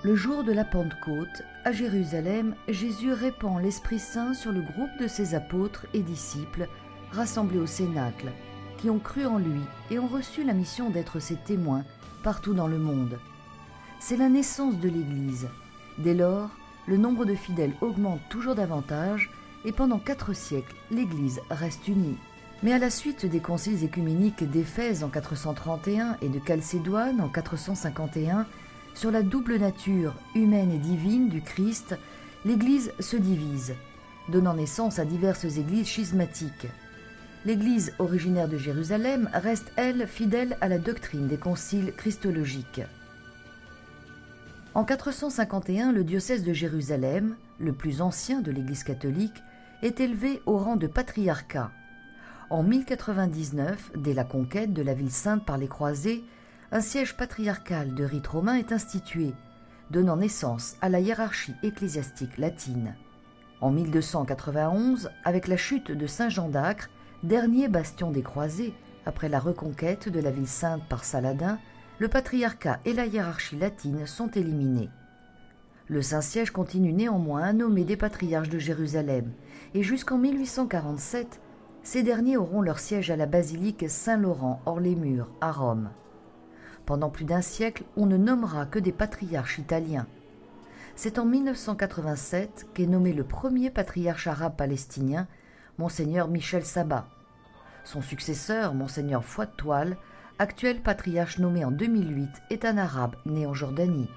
Le jour de la Pentecôte, à Jérusalem, Jésus répand l'Esprit Saint sur le groupe de ses apôtres et disciples rassemblés au Cénacle, qui ont cru en lui et ont reçu la mission d'être ses témoins partout dans le monde. C'est la naissance de l'Église. Dès lors, le nombre de fidèles augmente toujours davantage et pendant 4 siècles, l'Église reste unie. Mais à la suite des conciles écuméniques d'Éphèse en 431 et de Chalcédoine en 451, sur la double nature humaine et divine du Christ, l'Église se divise, donnant naissance à diverses églises schismatiques. L'Église originaire de Jérusalem reste, elle, fidèle à la doctrine des conciles christologiques. En 451, le diocèse de Jérusalem, le plus ancien de l'Église catholique, est élevé au rang de patriarcat. En 1099, dès la conquête de la ville sainte par les croisés, un siège patriarcal de rite romain est institué, donnant naissance à la hiérarchie ecclésiastique latine. En 1291, avec la chute de Saint Jean d'Acre, dernier bastion des croisés, après la reconquête de la ville sainte par Saladin, le patriarcat et la hiérarchie latine sont éliminés. Le Saint-Siège continue néanmoins à nommer des patriarches de Jérusalem, et jusqu'en 1847, ces derniers auront leur siège à la basilique Saint-Laurent hors les murs, à Rome. Pendant plus d'1 siècle, on ne nommera que des patriarches italiens. C'est en 1987 qu'est nommé le premier patriarche arabe palestinien, Monseigneur Michel Sabah. Son successeur, Monseigneur Fouad Toual, actuel patriarche nommé en 2008, est un arabe né en Jordanie.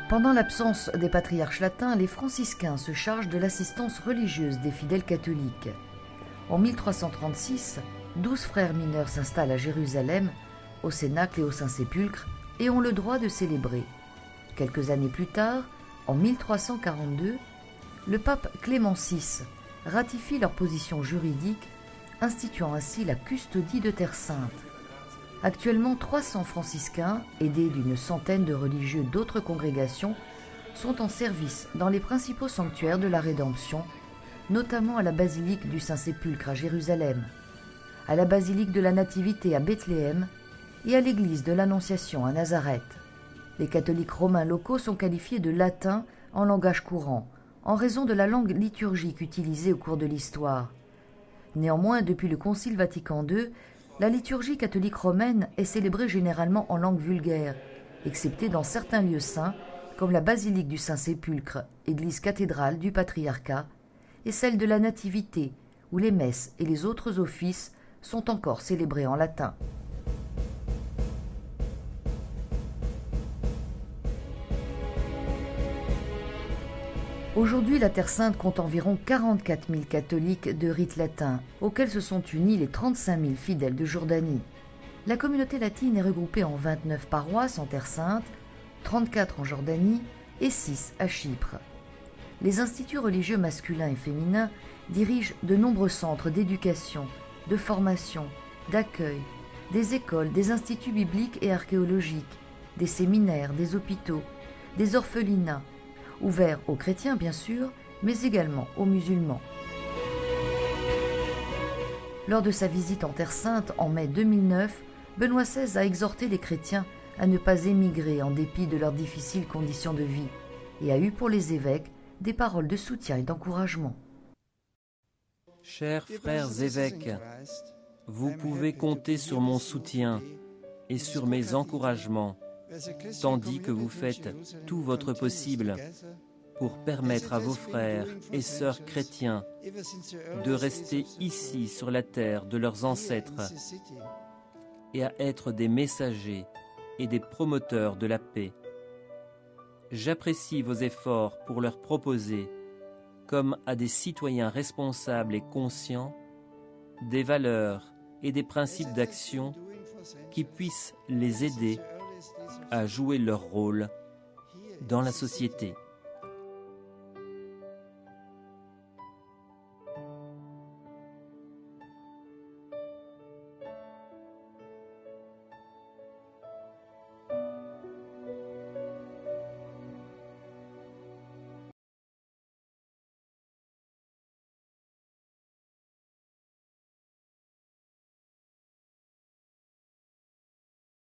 Pendant l'absence des patriarches latins, les franciscains se chargent de l'assistance religieuse des fidèles catholiques. En 1336, 12 frères mineurs s'installent à Jérusalem, au Cénacle et au Saint-Sépulcre, et ont le droit de célébrer. Quelques années plus tard, en 1342, le pape Clément VI ratifie leur position juridique, instituant ainsi la custodie de Terre Sainte. Actuellement, 300 franciscains, aidés d'une centaine de religieux d'autres congrégations, sont en service dans les principaux sanctuaires de la Rédemption, notamment à la basilique du Saint-Sépulcre à Jérusalem, à la basilique de la Nativité à Bethléem et à l'église de l'Annonciation à Nazareth. Les catholiques romains locaux sont qualifiés de latins en langage courant, en raison de la langue liturgique utilisée au cours de l'histoire. Néanmoins, depuis le Concile Vatican II, la liturgie catholique romaine est célébrée généralement en langue vulgaire, excepté dans certains lieux saints, comme la basilique du Saint-Sépulcre, église cathédrale du patriarcat, et celle de la Nativité, où les messes et les autres offices sont encore célébrés en latin. Aujourd'hui, la Terre Sainte compte environ 44 000 catholiques de rite latin, auxquels se sont unis les 35 000 fidèles de Jordanie. La communauté latine est regroupée en 29 paroisses en Terre Sainte, 34 en Jordanie et 6 à Chypre. Les instituts religieux masculins et féminins dirigent de nombreux centres d'éducation, de formation, d'accueil, des écoles, des instituts bibliques et archéologiques, des séminaires, des hôpitaux, des orphelinats, ouverts aux chrétiens bien sûr, mais également aux musulmans. Lors de sa visite en Terre Sainte en mai 2009, Benoît XVI a exhorté les chrétiens à ne pas émigrer en dépit de leurs difficiles conditions de vie et a eu pour les évêques des paroles de soutien et d'encouragement. Chers frères évêques, vous pouvez compter sur mon soutien et sur mes encouragements, tandis que vous faites tout votre possible pour permettre à vos frères et sœurs chrétiens de rester ici sur la terre de leurs ancêtres et à être des messagers et des promoteurs de la paix. J'apprécie vos efforts pour leur proposer, comme à des citoyens responsables et conscients, des valeurs et des principes d'action qui puissent les aider à jouer leur rôle dans la société.